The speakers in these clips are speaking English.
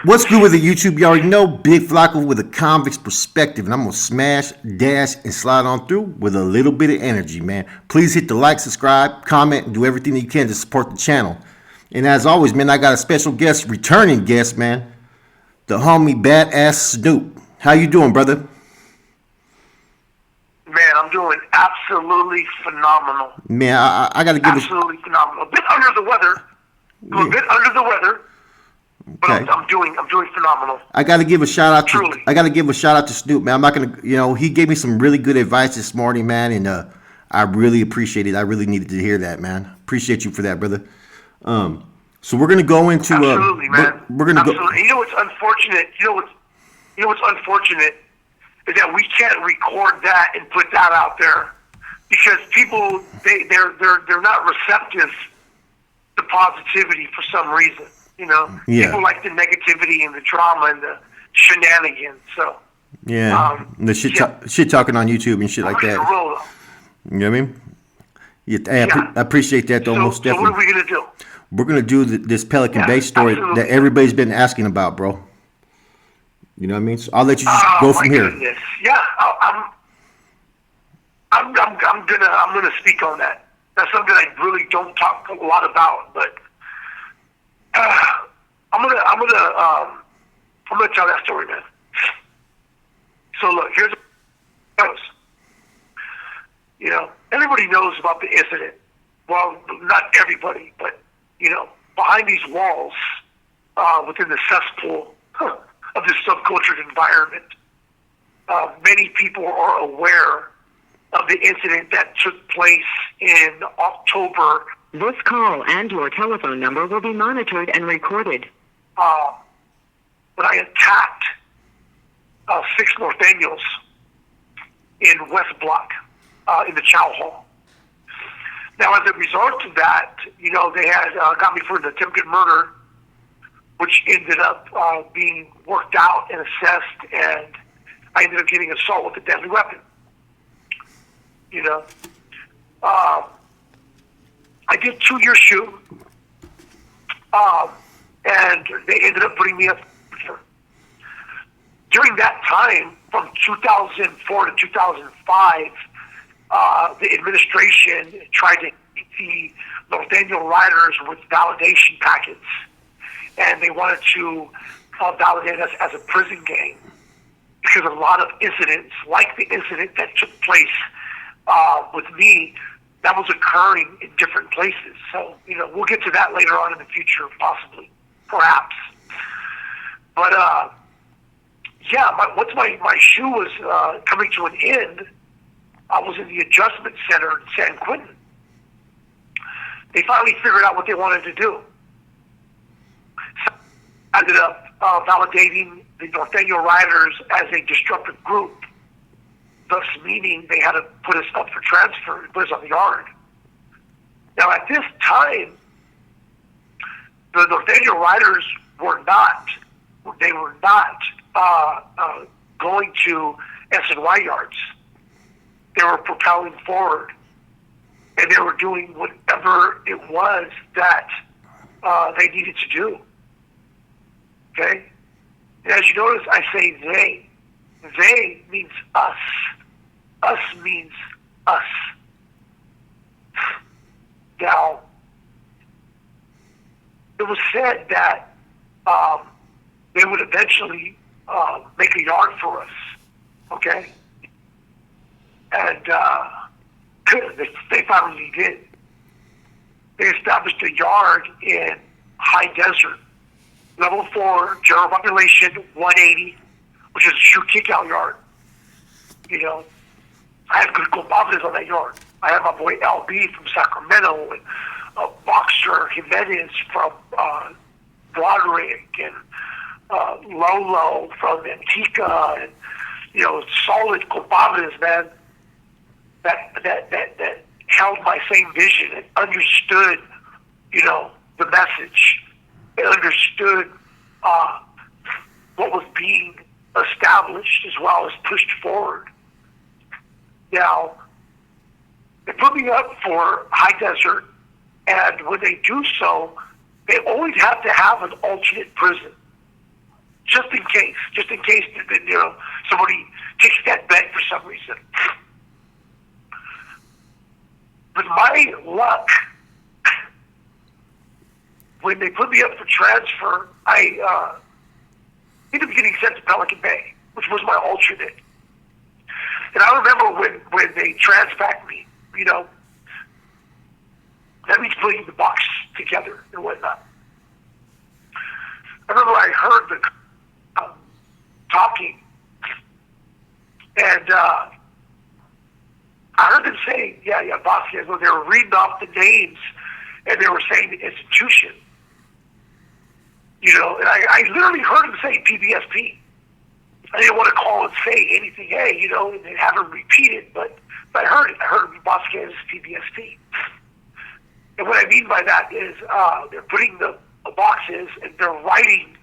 What's good with the YouTube? You already know Big Flacco with a convict's perspective, and I'm gonna smash, dash, and slide on through with a little bit of energy, man. Please hit the like, subscribe, comment, and do everything that you can to support the channel. And as always, man, I got a special guest, returning guest, man, the homie BadAss Snoop. How you doing, brother? Man, I'm doing absolutely phenomenal. Man, I gotta give absolutely phenomenal. A bit under the weather. Yeah. A bit under the weather. But Okay. I'm doing phenomenal. I got to give a shout out to Truly. I got to give a shout out to Snoop, man. I'm not gonna, he gave me some really good advice this morning, man, and I really appreciate it. I really needed to hear that, man. Appreciate you for that, brother. So we're gonna go into Absolutely, man. we're gonna Absolutely. go. You know what's unfortunate? You know what's unfortunate is that we can't record that and put that out there because people they're not receptive to positivity for some reason. Yeah. People like the negativity and the drama and the shenanigans. So Yeah, the shit talking on YouTube and shit like that. Roll, You know what I mean? Yeah, I appreciate that though, most so what definitely. are we gonna do? We're gonna do this Pelican Bay story absolutely. that everybody's been asking about, bro. You know what I mean? So I'll let you just go from here. Goodness. Yeah, I'm gonna speak on that. That's something I really don't talk a lot about, but I'm gonna tell that story, man. So look, here's how it goes. Everybody knows about the incident. Well, not everybody, but behind these walls, within the cesspool of this subcultured environment, many people are aware of the incident that took place in October. This call and your telephone number will be monitored and recorded. When I attacked 6 North Daniels in West Block, in the Chow Hall. Now, as a result of that, they had got me for an attempted murder, which ended up being worked out and assessed, and I ended up getting assault with a deadly weapon. I did 2-year shoot, and they ended up putting me up. During that time, from 2004 to 2005, the administration tried to keep the North Daniel riders with validation packets, and they wanted to validate us as a prison gang because a lot of incidents, like the incident that took place with me, that was occurring in different places. So, we'll get to that later on in the future, possibly, perhaps. But, once my shoe was coming to an end, I was in the adjustment center in San Quentin. They finally figured out what they wanted to do. So I ended up validating the North Daniel Riders as a destructive group, thus meaning they had to put us up for transfer and put us on the yard. Now, at this time, the North Daniel Riders were not going to SNY yards. They were propelling forward, and they were doing whatever it was that they needed to do. Okay? And as you notice, I say they. They means us. Us means us. Now, it was said that they would eventually make a yard for us. Okay? And they finally did. They established a yard in High Desert, level 4, general population 180, which is a shoe kick-out yard. I have good compadres on that yard. I have my boy LB from Sacramento, and Boxer Jimenez from Broderick, and Lolo from Antigua, and solid compadres, man. That held my same vision and understood, the message. They understood what was being established as well as pushed forward. Now, they put me up for High Desert, and when they do so, they always have to have an alternate prison. just in case that, somebody takes that bet for some reason. With my luck, when they put me up for transfer, I ended up getting sent to Pelican Bay, which was my alternate. And I remember when they transfact me, that means putting the box together and whatnot. I remember I heard the talking, and I heard them saying, Vasquez, when they were reading off the names, and they were saying the institution, and I literally heard them say PBSP. I didn't want to call and say anything, and then have them repeat it, but I heard it. I heard Vasquez PBSP. And what I mean by that is they're putting the boxes and they're writing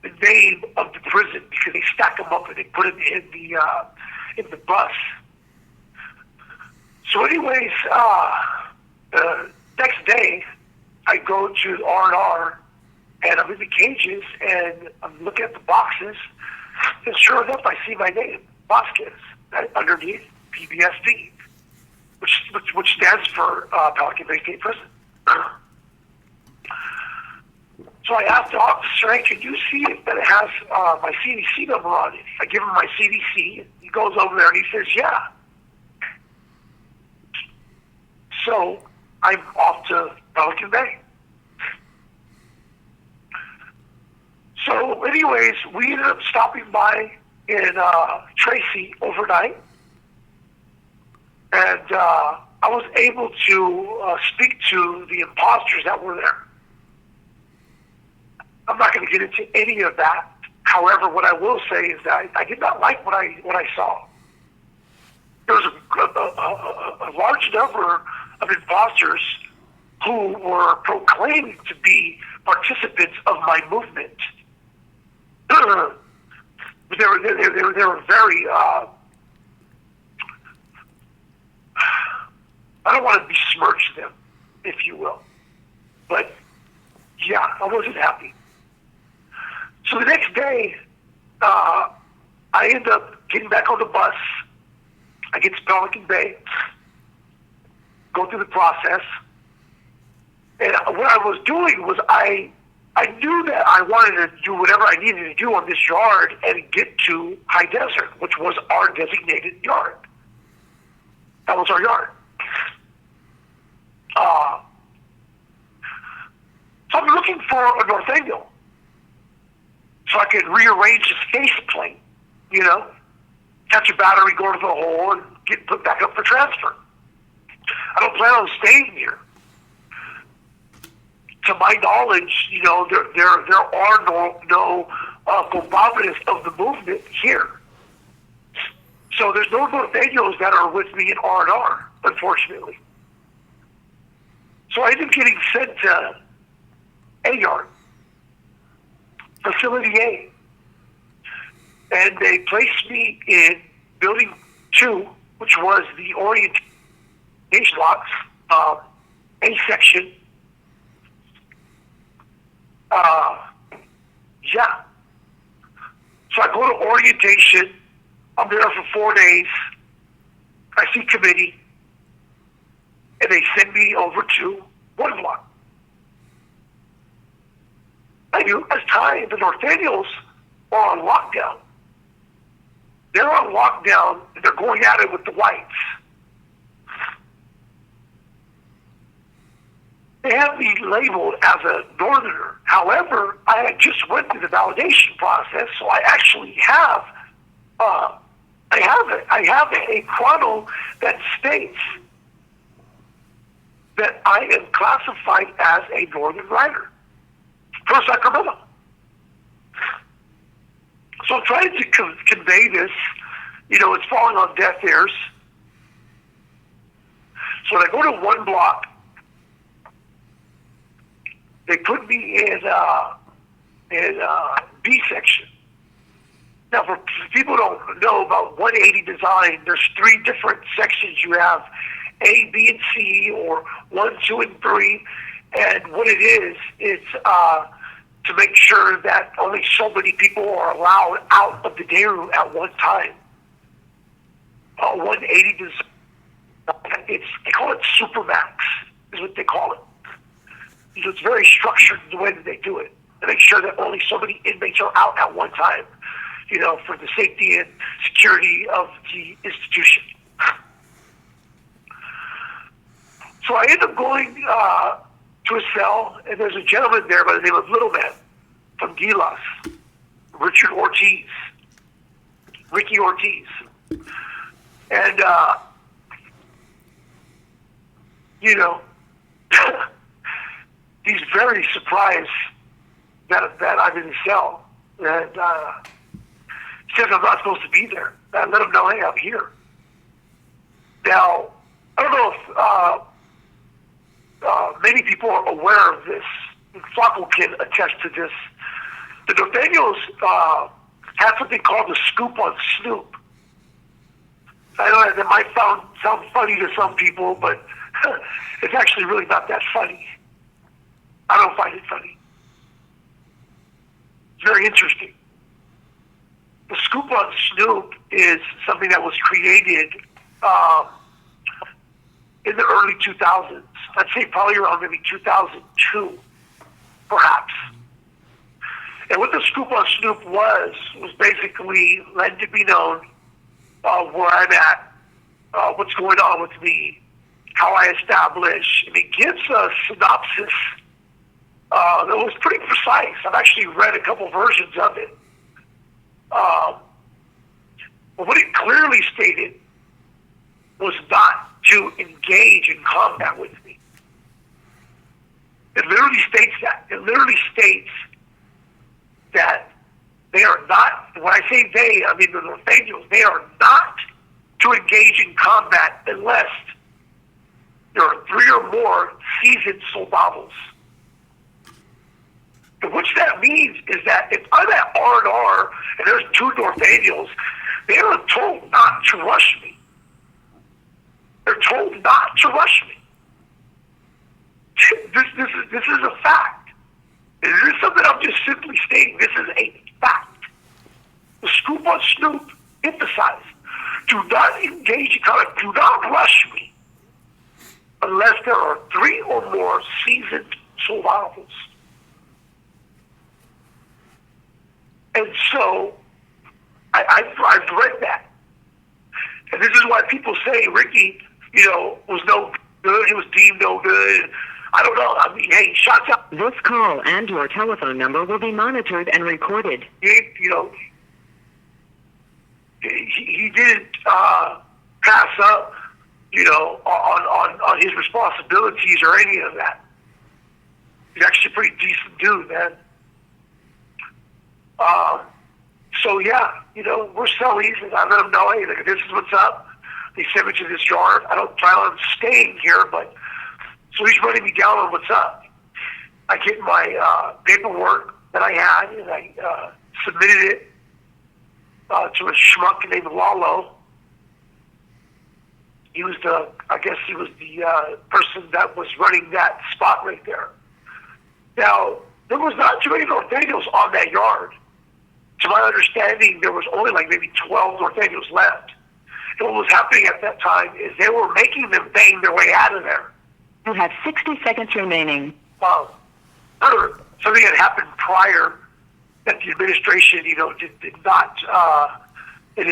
the name of the prison because they stack them up and they put them in the bus. So anyways, the next day I go to R&R and I'm in the cages and I'm looking at the boxes, and sure enough I see my name, Vasquez, underneath PBSD, which stands for Pelican Bay State Prison. So I asked the officer, hey, can you see if that it has my CDC number on it? I give him my CDC. He goes over there and he says, yeah. So I'm off to Pelican Bay. So anyways, we ended up stopping by in Tracy overnight. And I was able to speak to the imposters that were there. I'm not going to get into any of that. However, what I will say is that I did not like what I saw. There was a large number of imposters who were proclaiming to be participants of my movement. They were very. I don't want to besmirch them, if you will. But, yeah, I wasn't happy. So the next day, I end up getting back on the bus. I get to Pelican Bay, go through the process. And what I was doing was I knew that I wanted to do whatever I needed to do on this yard and get to High Desert, which was our designated yard. That was our yard. So I'm looking for a North Angle so I could rearrange the space plane, catch a battery, go to the hole, and get put back up for transfer. I don't plan on staying here. To my knowledge, there are no combatants of the movement here. So there's no Norteños that are with me in R&R, unfortunately. So I ended up getting sent to A yard, Facility A. And they placed me in Building 2, which was the orientation blocks, A section. So I go to orientation. I'm there for 4 days. I see committee. And they send me over to 1 block. I knew at the time the Norteños are on lockdown. They're on lockdown and they're going at it with the whites. They have me labeled as a northerner. However, I had just went through the validation process, so I actually have I have a chrono that states that I am classified as a northern rider for Sacramento. So I'm trying to convey this. It's falling on deaf ears. So when I go to 1 block, they put me in B section. Now, for people who don't know about 180 design, there's 3 different sections. You have A, B, and C, or 1, 2, and 3. And what it is, it's to make sure that only so many people are allowed out of the day room at one time. 180 to they call it supermax is what they call it. So it's very structured in the way that they do it to make sure that only so many inmates are out at one time, for the safety and security of the institution. So I end up going to a cell, and there's a gentleman there by the name of Little Man from Gilas, Ricky Ortiz. And, he's very surprised that I'm in the cell. And he says I'm not supposed to be there. I let him know, hey, I'm here. Now, I don't know if many people are aware of this. Flacco can attest to this. The Norteños had something called the scoop on Snoop. I know that might sound funny to some people, but it's actually really not that funny. I don't find it funny. It's very interesting. The scoop on Snoop is something that was created in the early 2000s. I'd say probably around maybe 2002, perhaps. And what the scoop on Snoop was basically letting it be known where I'm at, what's going on with me, how I establish, and it gives a synopsis that was pretty precise. I've actually read a couple versions of it. But what it clearly stated was not to engage in combat with me. It literally states that. It literally states that they are not, when I say they, I mean the Norteños, they are not to engage in combat unless there are 3 or more seasoned soldados. And what that means is that if I'm at R&R and there's 2 Norteños, they are told not to rush me. They're told not to rush me. This is a fact. And this is something I'm just simply stating. This is a fact. The scoop on Snoop emphasized, do not engage in combat, do not rush me unless there are 3 or more seasoned soldados. And so, I've read that. And this is why people say Ricky, was no good, he was deemed no good. I don't know. I mean, hey, shots out. This call and your telephone number will be monitored and recorded. He didn't pass up, on his responsibilities or any of that. He's actually a pretty decent dude, man. So yeah, we're sellies, and I let him know, hey, look, this is what's up. They sent me to this yard. I don't plan on staying here, but so he's running me down on what's up. I get my paperwork that I had, and I submitted it to a schmuck named Lalo. He was the person that was running that spot right there. Now, there was not too many Norteños on that yard. To my understanding, there was only like maybe 12 Norteños left. And what was happening at that time is they were making them bang their way out of there. You have 60 seconds remaining. Something had happened prior that the administration, did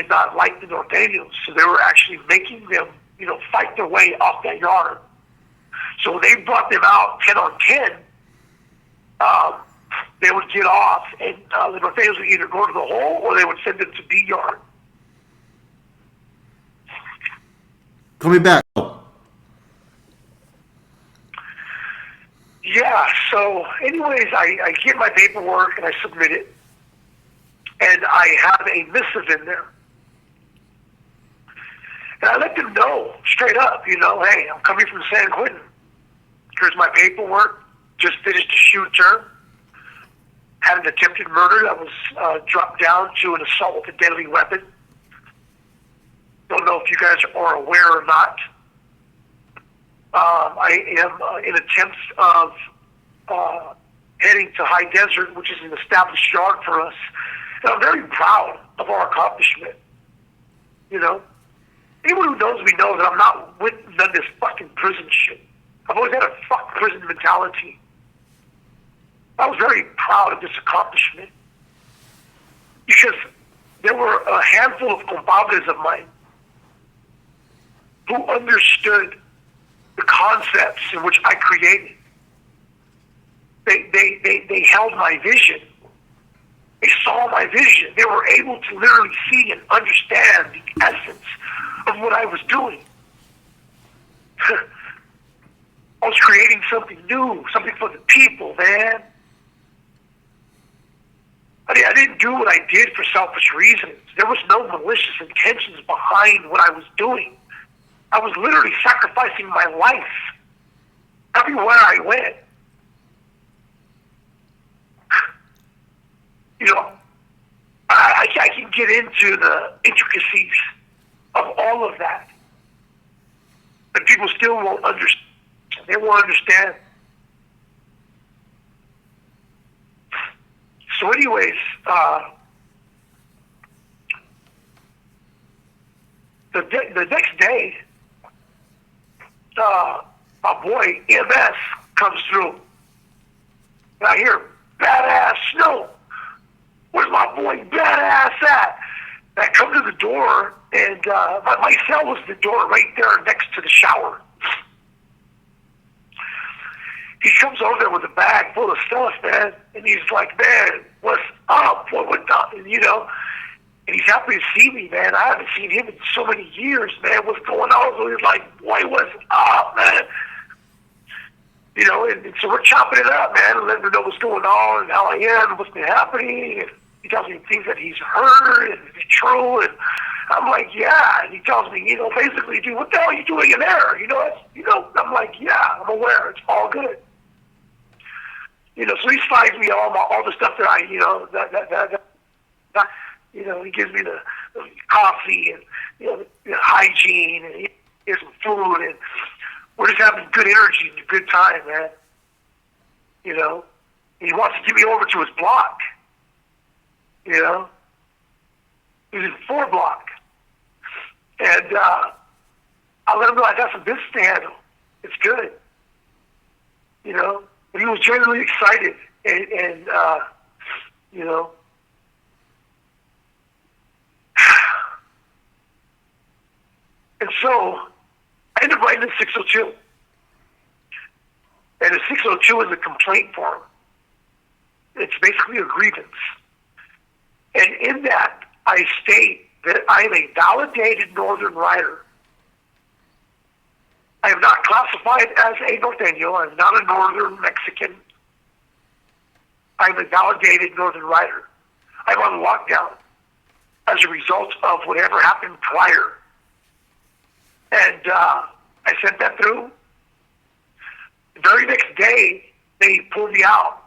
not like the Norteños. So they were actually making them, fight their way off that yard. So when they brought them out 10 on 10, they would get off, and the Norteños would either go to the hole or they would send them to B yard. Call me back. Yeah, so anyways, I get my paperwork and I submit it, and I have a missive in there. And I let them know straight up, hey, I'm coming from San Quentin. Here's my paperwork. Just finished a shoot term. Had an attempted murder that was dropped down to an assault with a deadly weapon. Don't know if you guys are aware or not. I am in attempts of heading to High Desert, which is an established yard for us. And I'm very proud of our accomplishment. You know? Anyone who knows me knows that I'm not with none of this fucking prison shit. I've always had a fuck prison mentality. I was very proud of this accomplishment because there were a handful of compadres of mine who understood the concepts in which I created. They held my vision. They saw my vision. They were able to literally see and understand the essence of what I was doing. I was creating something new, something for the people, man. I didn't do what I did for selfish reasons. There was no malicious intentions behind what I was doing. I was literally sacrificing my life everywhere I went. You know, I can get into the intricacies of all of that, but people still won't understand. They won't understand. So anyways, the next day, my boy EMS comes through. And I hear, "BadAss Snoop. Where's my boy BadAss at?" And I come to the door, and my cell was the door right there next to the shower. He comes over there with a bag full of stuff, man, and he's like, "Man, what's up? What's up?" And, you know, and he's happy to see me, man. I haven't seen him in so many years, man. What's going on? So he's like, "Boy, what's up, man?" You know, and so we're chopping it up, man, and letting him know what's going on and how I am and what's been happening. And he tells me things that he's heard and it's true, and I'm like, "Yeah." And he tells me, you know, basically, "Dude, what the hell are you doing in there?" You know, I'm like, "Yeah, I'm aware. It's all good." You know, so he slides me all the stuff that I, you know, that you know, he gives me the coffee and, you know, the hygiene, and here's some food, and we're just having good energy and a good time, man. You know, and he wants to get me over to his block. You know, he's in 4 block, and I let him know I got some business to handle. It's good. You know. But he was genuinely excited, and you know, and so I ended up writing a 602, and a 602 is a complaint form. It's basically a grievance, and in that I state that I am a validated Northern Rider. I am not classified as a Norteño. I'm not a Northern Mexican. I'm a validated Northern Rider. I'm on lockdown as a result of whatever happened prior. And I sent that through. The very next day, they pulled me out.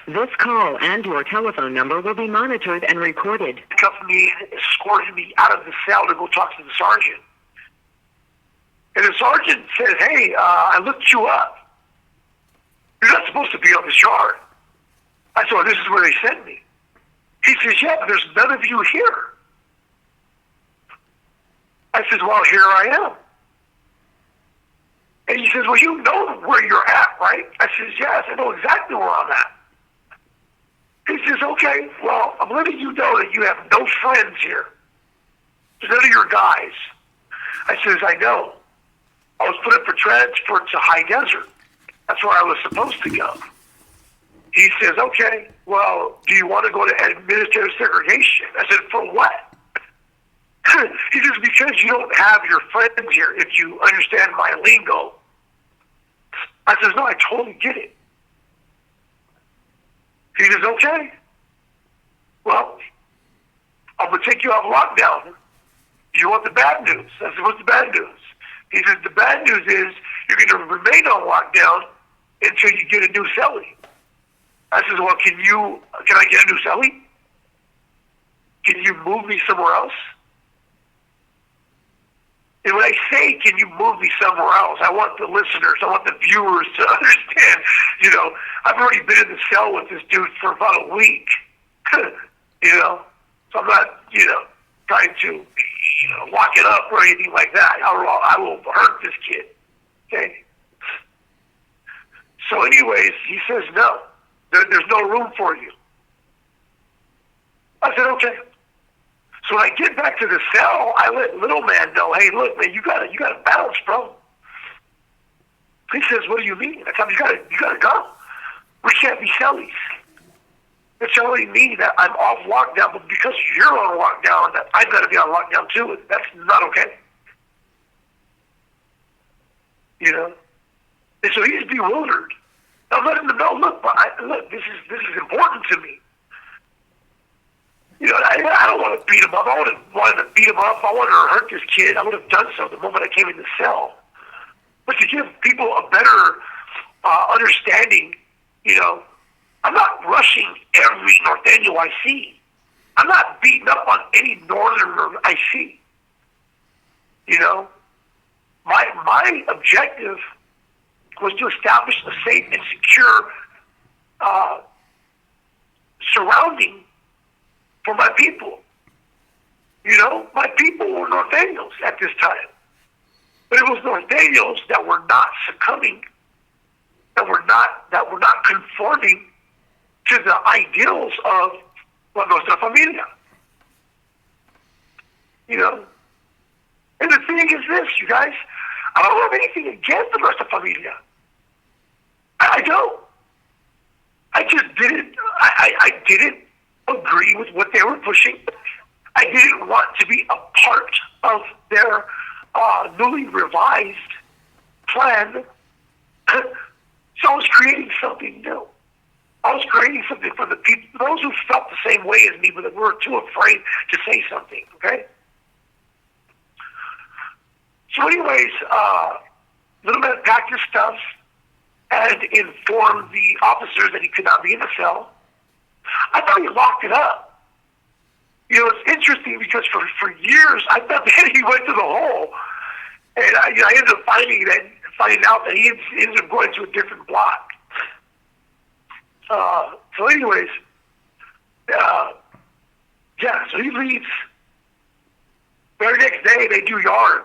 This call and your telephone number will be monitored and recorded. The company escorted me out of the cell to go talk to the sergeant. And the sergeant says, "Hey, I looked you up. You're not supposed to be on this yard." I said, "Well, this is where they sent me." He says, "Yeah, but there's none of you here." I said, "Well, here I am." And he says, "Well, you know where you're at, right?" I says, "Yes, I know exactly where I'm at." He says, "Okay, well, I'm letting you know that you have no friends here. None of your guys." I says, "I know. I was put up for transfer to High Desert. That's where I was supposed to go." He says, "Okay, well, do you want to go to administrative segregation?" I said, "For what?" He says, "Because you don't have your friends here, if you understand my lingo." I says, "No, I totally get it." He says, "Okay, well, I'm going to take you off lockdown. Do you want the bad news?" I said, "What's the bad news?" He says, "The bad news is you're going to remain on lockdown until you get a new cellie." I says, "Well, can I get a new cellie? Can you move me somewhere else?" And when I say, can you move me somewhere else, I want the listeners, I want the viewers to understand, I've already been in the cell with this dude for about a week, so I'm not, trying to, lock it up or anything like that. I will hurt this kid, okay? So anyways, he says, no, there's no room for you. I said, okay. So when I get back to the cell, I let little man know, hey, look, man, you gotta bounce, bro. He says, what do you mean? I tell him, you gotta go. We can't be cellies. They're telling me that I'm off lockdown, but because you're on lockdown, that I've got to be on lockdown too. That's not okay. And so he's bewildered. I'm letting him know, look, this is important to me. I don't want to beat him up. I wanted to beat him up. I wanted to hurt this kid. I would have done so the moment I came in the cell. But to give people a better understanding, I'm not rushing every Norteño I see. I'm not beating up on any northerner I see. My objective was to establish a safe and secure surrounding for my people. My people were Norteños at this time. But it was Norteños that were not succumbing, that were not conforming to the ideals of La Nuestra Familia. And the thing is this, you guys, I don't have anything against the Nuestra Familia. I don't. I just didn't, I didn't agree with what they were pushing. I didn't want to be a part of their newly revised plan. So I was creating something new. I was creating something for the people, those who felt the same way as me, but were too afraid to say something, okay? So anyways, little man packed his stuff and informed the officers that he could not be in the cell. I thought he locked it up. It's interesting because for years I thought that he went to the hole, and I ended up finding out that he ended up going to a different block. So anyways, so he leaves. Very next day they do yard.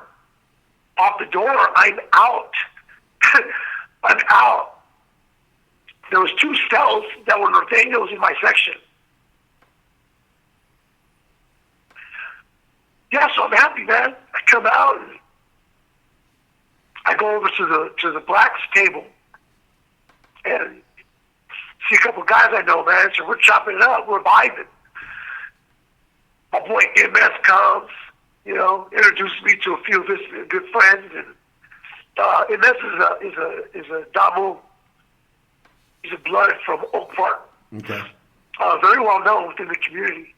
Off the door, I'm out. I'm out. There was 2 cells that were Norteños in my section. Yeah, so I'm happy, man. I come out and I go over to the blacks table and see a couple guys I know, man. So we're chopping it up. We're vibing. My boy MS comes, introduced me to a few of his good friends, and MS is a Damu. He's a blood from Oak Park. Okay. Very well known within the community.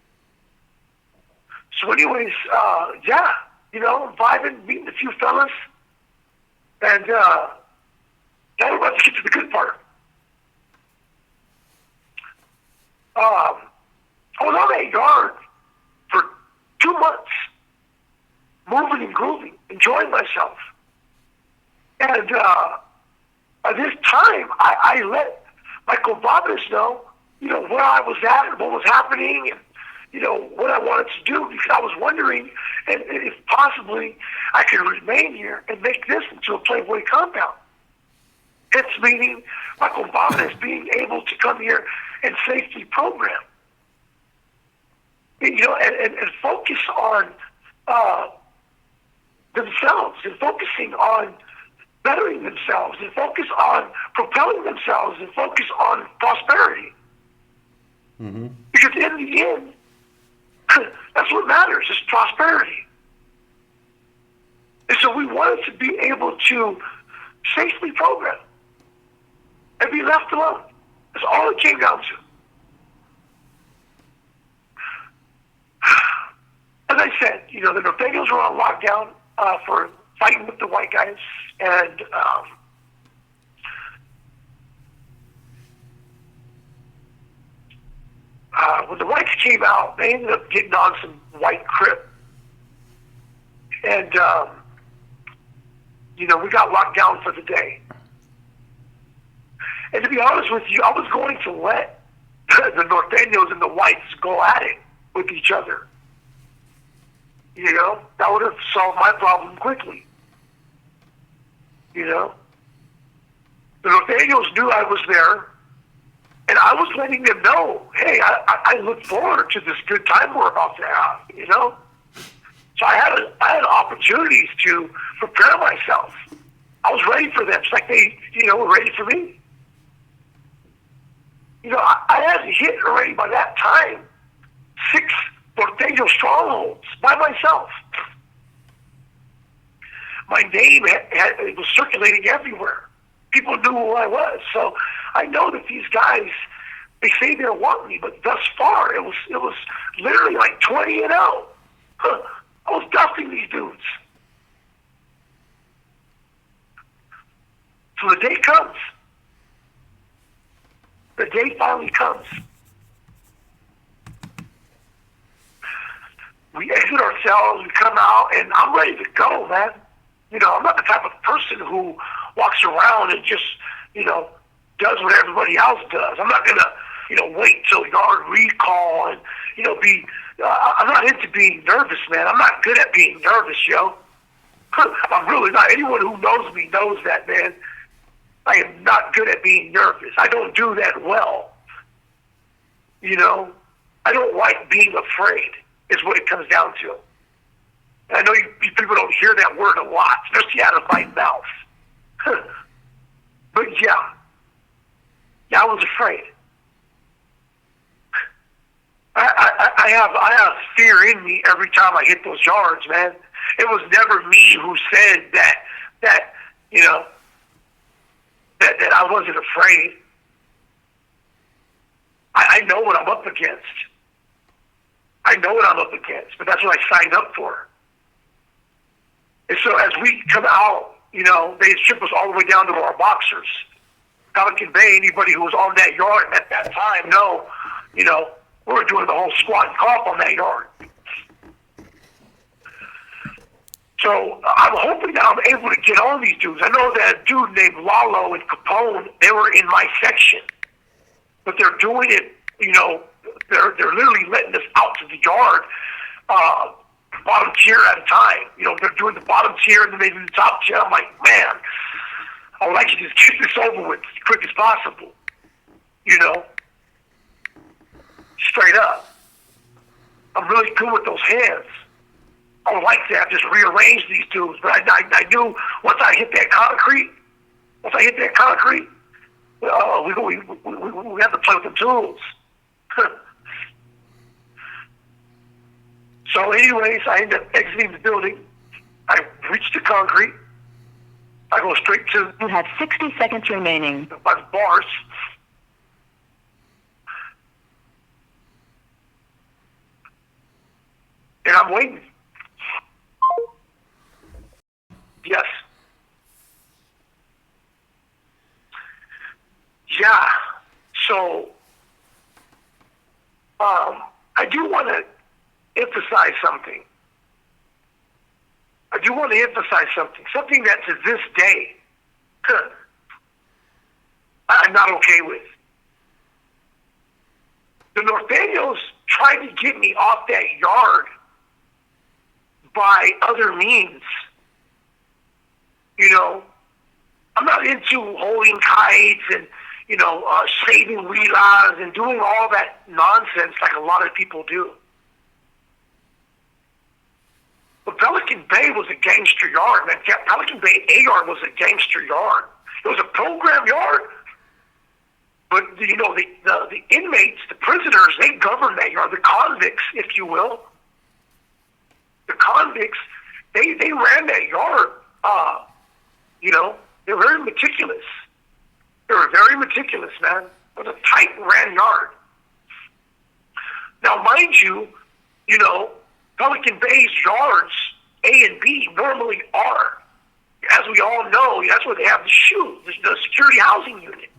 So anyways, vibing, meeting a few fellas, and now we're about to get to the good part. I was on that yard for 2 months, moving and grooving, enjoying myself. And at this time, I let my compadres know, where I was at and what was happening, and what I wanted to do, because I was wondering and if possibly I could remain here and make this into a Playboy compound. It's meaning my compadres being able to come here and safely program, and focus on themselves, and focusing on bettering themselves, and focus on propelling themselves, and focus on prosperity. Mm-hmm. Because in the end, that's what matters, is prosperity. And so we wanted to be able to safely program and be left alone. That's all it came down to. As I said, the Norteños were on lockdown for fighting with the white guys, and when the whites came out, they ended up getting on some white crip, and We got locked down for the day. And to be honest with you, I was going to let the Norteños and the whites go at it with each other. That would have solved my problem quickly. The Norteños knew I was there, and I was letting them know, hey, I look forward to this good time we're about to have, So I had opportunities to prepare myself. I was ready for them, just like they, were ready for me. I had hit already by that time 6 Norteño strongholds by myself. My name it was circulating everywhere. People knew who I was. So I know that these guys, they say they want me, but thus far it was literally like 20-0. I was dusting these dudes. So the day comes. The day finally comes. We exit our cells, we come out, and I'm ready to go, man. I'm not the type of person who walks around and just, does what everybody else does. I'm not going to, wait till yard recall and, I'm not into being nervous, man. I'm not good at being nervous, yo. I'm really not. Anyone who knows me knows that, man. I am not good at being nervous. I don't do that well. I don't like being afraid, is what it comes down to. And I know you people don't hear that word a lot, especially out of my mouth. But yeah, I was afraid. I have fear in me every time I hit those yards, man. It was never me who said that I wasn't afraid. I know what I'm up against. But that's what I signed up for. And so as we come out, they strip us all the way down to our boxers. Pelican Bay, anybody who was on that yard at that time, we were doing the whole squat and cough on that yard. So I'm hoping that I'm able to get on these dudes. I know that a dude named Lalo and Capone, they were in my section. But they're doing it, they're literally letting us out to the yard, bottom tier at a time. They're doing the bottom tier and then they do the top tier. I'm like, man, I would like to just get this over with as quick as possible. Straight up. I'm really good with those hands. I would like to have just rearranged these dudes, but I knew once I hit that concrete, we have to play with the tools. So anyways, I end up exiting the building. I reach the concrete. I go straight to... You have 60 seconds remaining. By the bars. And I'm waiting. Yes. Yeah. So, I do want to emphasize something. Something that to this day, I'm not okay with. The Norteños tried to get me off that yard by other means. I'm not into holding kites and, saving relas and doing all that nonsense like a lot of people do. But Pelican Bay was a gangster yard, man. Pelican Bay A-yard was a gangster yard. It was a program yard. But, the inmates, the prisoners, they governed that yard. The convicts, if you will. The convicts, they ran that yard. They were very meticulous. They were very meticulous, man. It was a tight ran yard. Now, mind you, Pelican Bay's yards, A and B, normally are. As we all know, that's where they have the SHU, the security housing unit.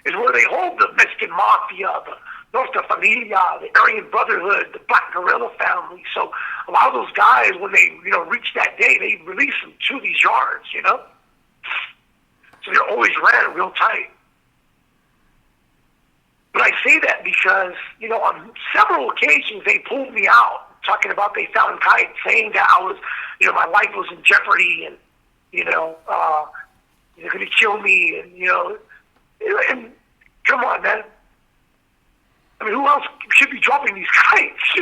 Is where they hold the Mexican Mafia, the Norte Familia, the Aryan Brotherhood, the Black Guerrilla family. So a lot of those guys, when they, reach that day, they release them to these yards, So they always ran real tight. But I say that because, on several occasions they pulled me out, talking about they found tight, saying that I was, my life was in jeopardy, and, they're going to kill me, and come on, man. I mean, who else should be dropping these kites,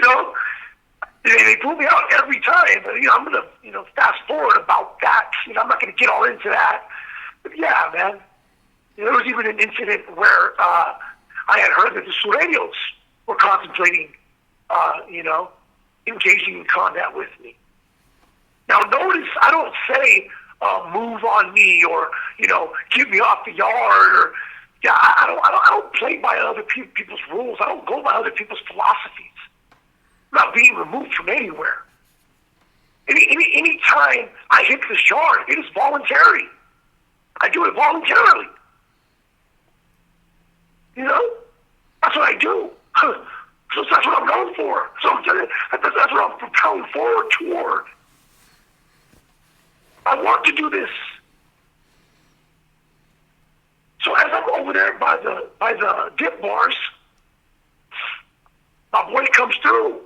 They pull me out every time, but, I'm going to, fast forward about that. I'm not going to get all into that. But yeah, man. There was even an incident where I had heard that the Sureños were contemplating, engaging in combat with me. Now, notice I don't say move on me or get me off the yard or I don't play by other people's rules. I don't go by other people's philosophies. I'm not being removed from anywhere. Any time I hit this yard, it is voluntary. I do it voluntarily. That's what I do. So that's what I'm known for. So that's what I'm propelling forward toward. I want to do this. So as I'm over there by the dip bars, my boy comes through.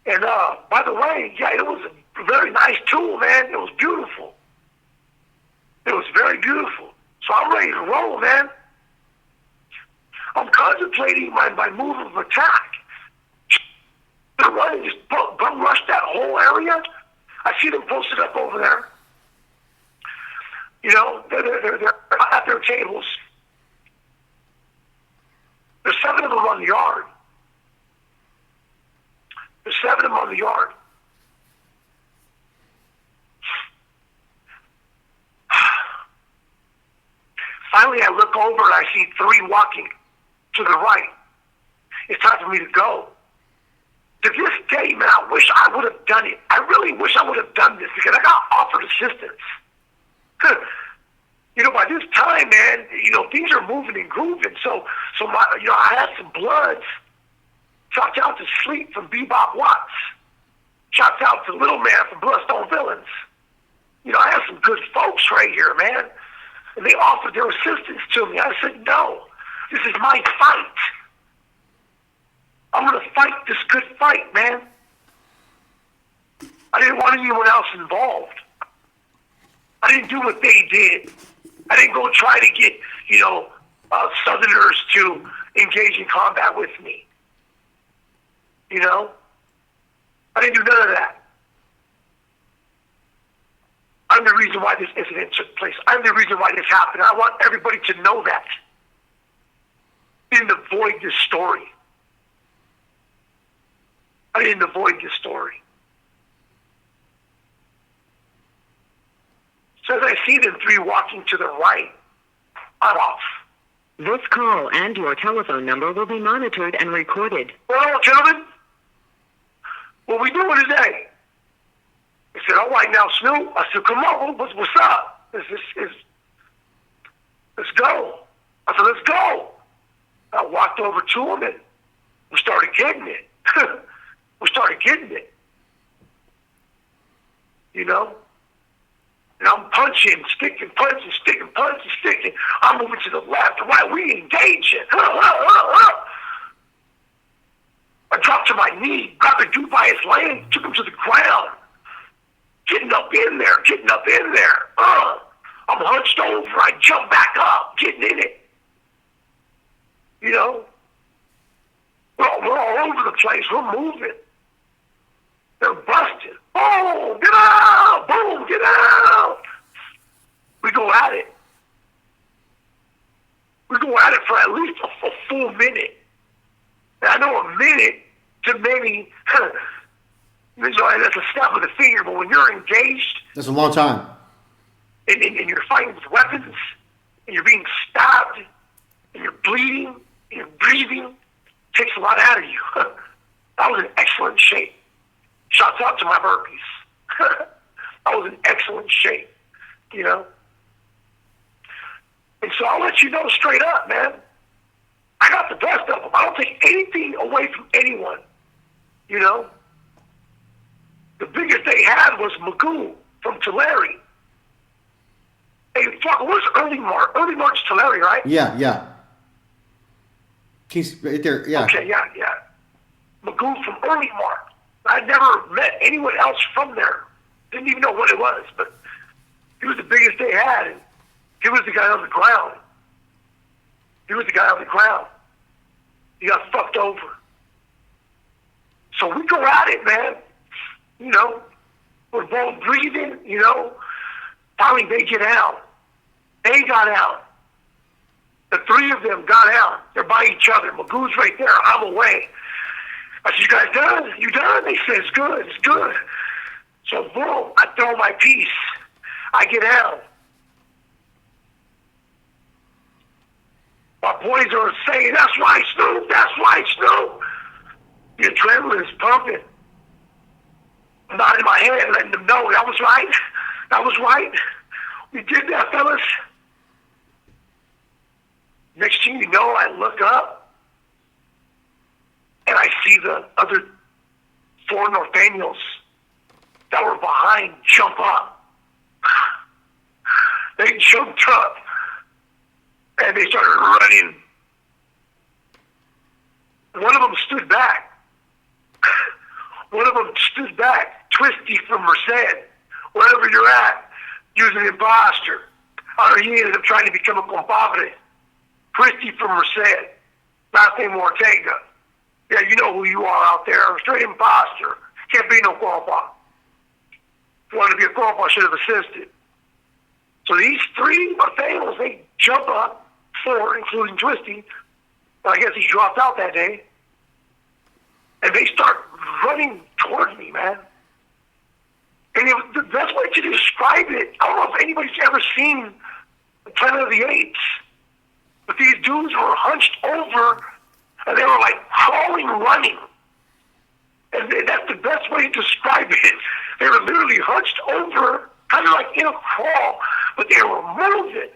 And by the way, yeah, it was a very nice tool, man. It was beautiful. It was very beautiful. So I'm ready to roll, man. I'm contemplating my move of attack. They're running, just bum rush that whole area. I see them posted up over there. They're at their tables. There's 7 of them on the yard. There's 7 of them on the yard. Finally, I look over and I see 3 walking to the right. It's time for me to go. To this day, man, I wish I would have done it. I really wish I would have done this because I got offered assistance. By this time, man, things are moving and grooving. So my, I had some bloods. Shout out to Sleep from Bebop Watts. Shout out to Little Man from Bloodstone Villains. I have some good folks right here, man. And they offered their assistance to me. I said, no, this is my fight. I'm going to fight this good fight, man. I didn't want anyone else involved. I didn't do what they did. I didn't go try to get, Southerners to engage in combat with me. I didn't do none of that. I'm the reason why this incident took place. I'm the reason why this happened. I want everybody to know that. I didn't avoid this story. I didn't avoid this story. So as I see them 3 walking to the right, I'm off. This call and your telephone number will be monitored and recorded. Well, gentlemen, what we doing today? He said, all right, now, Snoop. I said, come on, what's up? Let's go. I said, let's go. I walked over to him, and we started getting it. We started getting it. And I'm punching, sticking, punching, sticking, punching, sticking. I'm moving to the left, the right. We engaging. I dropped to my knee, grabbed the dude by his leg, took him to the ground. Getting up in there. I'm hunched over. I jump back up, getting in it. We're all over the place. We're moving. They're busting. Boom, get out! Boom, get out! We go at it. We go at it for at least a full minute. And I know a minute to many, that's a snap of the finger, but when you're engaged... That's a long time. And you're fighting with weapons, and you're being stabbed, and you're bleeding, and you're breathing, it takes a lot out of you. I was in excellent shape. Shouts out to my burpees. I was in excellent shape, And so I'll let you know straight up, man. I got the best of them. I don't take anything away from anyone, The biggest they had was Magoo. from Tulare. Hey, fuck, where's Early March? Early March, Tulare, right? Yeah. He's right there. Yeah. Okay, yeah. Magoo from Early March. I'd never met anyone else from there. Didn't even know what it was, but he was the biggest they had, and he was the guy on the ground. He got fucked over. So we go at it, man. You know, we're both breathing, you know. Finally, they get out. They got out. The three of them got out. They're by each other. Magoo's right there. I'm away. I said, you guys done? You done? They said, it's good. So, boom, I throw my piece. I get out. My boys are saying, that's right, Snoop. The adrenaline is pumping. I'm nodding my head, letting them know that was right. We did that, fellas. Next thing you know, I look up, and I see the other 4 Norteños that were behind jump up. They jumped up, and they started running. One of them stood back. Twisty from Merced. Wherever you're at, use an imposter. Or he ended up trying to become a compadre. Twisty from Merced. Last name Ortega. Yeah, you know who you are out there. Straight imposter. Can't be no compa. If you wanted to be a compa, I should have assisted. So these 3 Norteños, they jump up, 4, including Twisty. I guess he dropped out that day. And they start running towards me, man. And the best way to describe it, I don't know if anybody's ever seen Planet of the Apes, but these dudes were hunched over, and they were like crawling, running. And that's the best way to describe it. They were literally hunched over, kind of like in a crawl, but they were moving.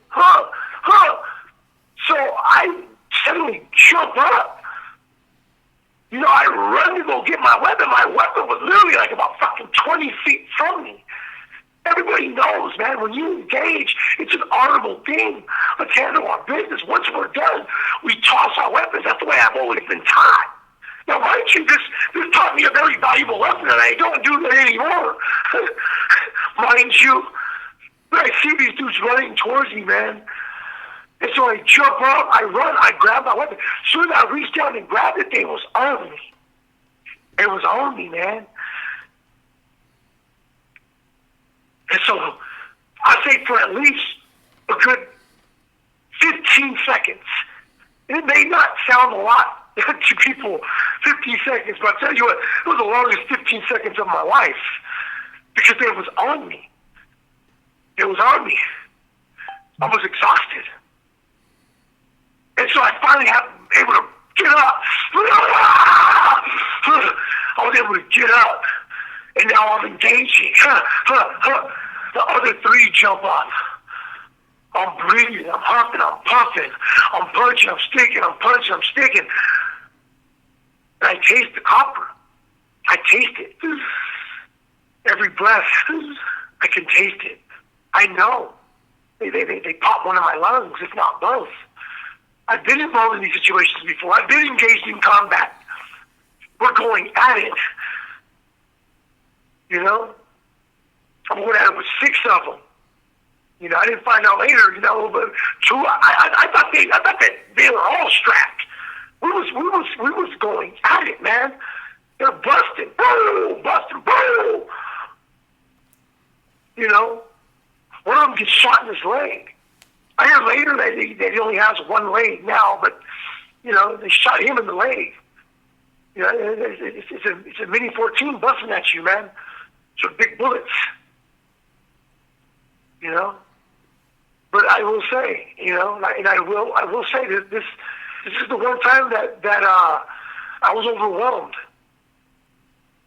So I suddenly jump up. You know, I run to go get my weapon. My weapon was literally like about fucking 20 feet from me. Everybody knows, man, when you engage, it's an honorable thing. Let's handle our business. Once we're done, we toss our weapons. That's the way I've always been taught. Now, mind you, this taught me a very valuable lesson, and I don't do that anymore. Mind you, but I see these dudes running towards me, man. And so I jump up, I run, I grab my weapon. As soon as I reached down and grabbed it, it was on me. It was on me, man. And so I say for at least a good 15 seconds. It may not sound a lot to people, 15 seconds, but I'll tell you what, it was the longest 15 seconds of my life because it was on me. It was on me. I was exhausted. And so I finally able to get up. I was able to get up. And now I'm engaging. The other 3 jump up. I'm breathing, I'm huffing, I'm puffing. I'm punching, I'm sticking, I'm punching, I'm sticking. And I taste the copper. I taste it. Every breath, I can taste it. I know. They pop one of my lungs, if not both. I've been involved in these situations before. I've been engaged in combat. We're going at it. You know? I'm going at it with 6 of them. You know, I didn't find out later, you know, but 2, I thought that they were all strapped. We was going at it, man. They're busting. Boom, busting, boom. You know? One of them gets shot in his leg. I hear later that he only has 1 leg now, but, you know, they shot him in the leg. You know, it's a Mini 14 busting at you, man. So big bullets. You know? But I will say, you know, and I will say that this is the one time that I was overwhelmed.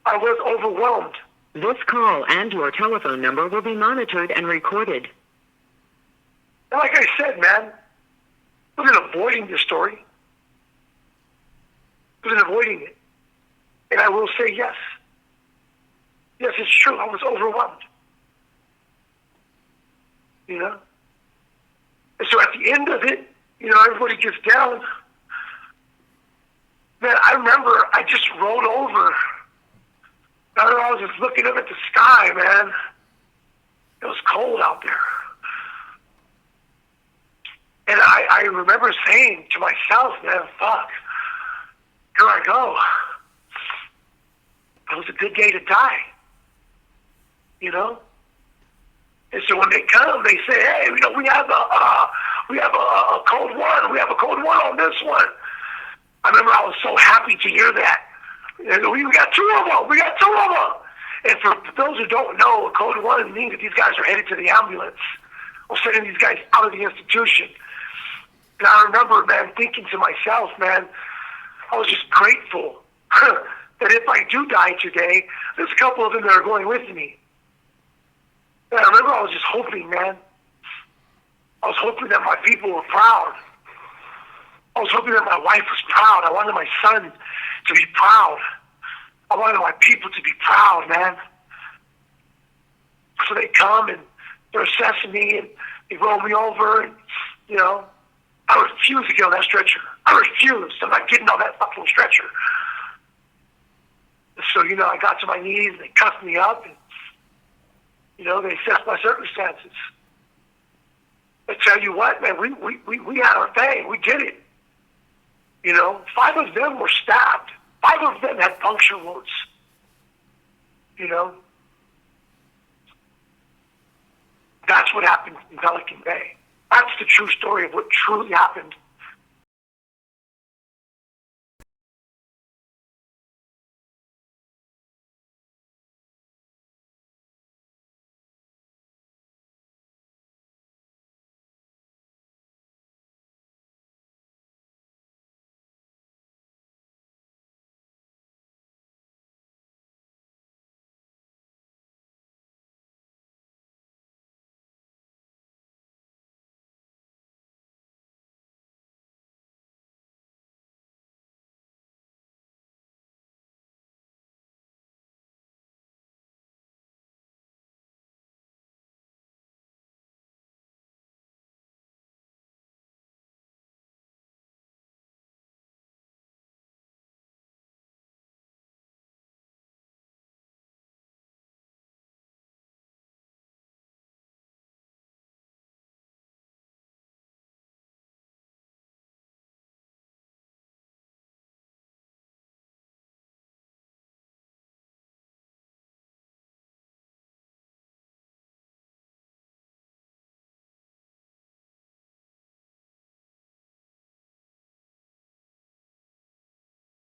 I was overwhelmed. This call and your telephone number will be monitored and recorded. And like I said, man, I wasn't avoiding this story. I wasn't avoiding it. And I will say yes. Yes, it's true. I was overwhelmed. you know. And so at the end of it, you know, everybody gets down. Man, I remember I just rolled over. I was just looking up at the sky, man. It was cold out there. And I remember saying to myself, man, fuck, here I go. It was a good day to die, you know? And so when they come, they say, hey, you know, we have a code one. We have a code one on this one. I remember I was so happy to hear that. And we got two of them. We got two of them. And for those who don't know, a code one means that these guys are headed to the ambulance. We're sending these guys out of the institution. And I remember, man, thinking to myself, man, I was just grateful that if I do die today, there's a couple of them that are going with me. And I remember I was just hoping, man. I was hoping that my people were proud. I was hoping that my wife was proud. I wanted my son to be proud. I wanted my people to be proud, man. So they come and they're assessing me and they roll me over and, you know, I refuse to get on that stretcher. I refuse. I'm not getting on that fucking stretcher. So, you know, I got to my knees and they cuffed me up and, you know, they assessed my circumstances. I tell you what, man, we had our thing. We did it. You know, 5 of them were stabbed. 5 of them had puncture wounds. You know? That's what happened in Pelican Bay. That's the true story of what truly happened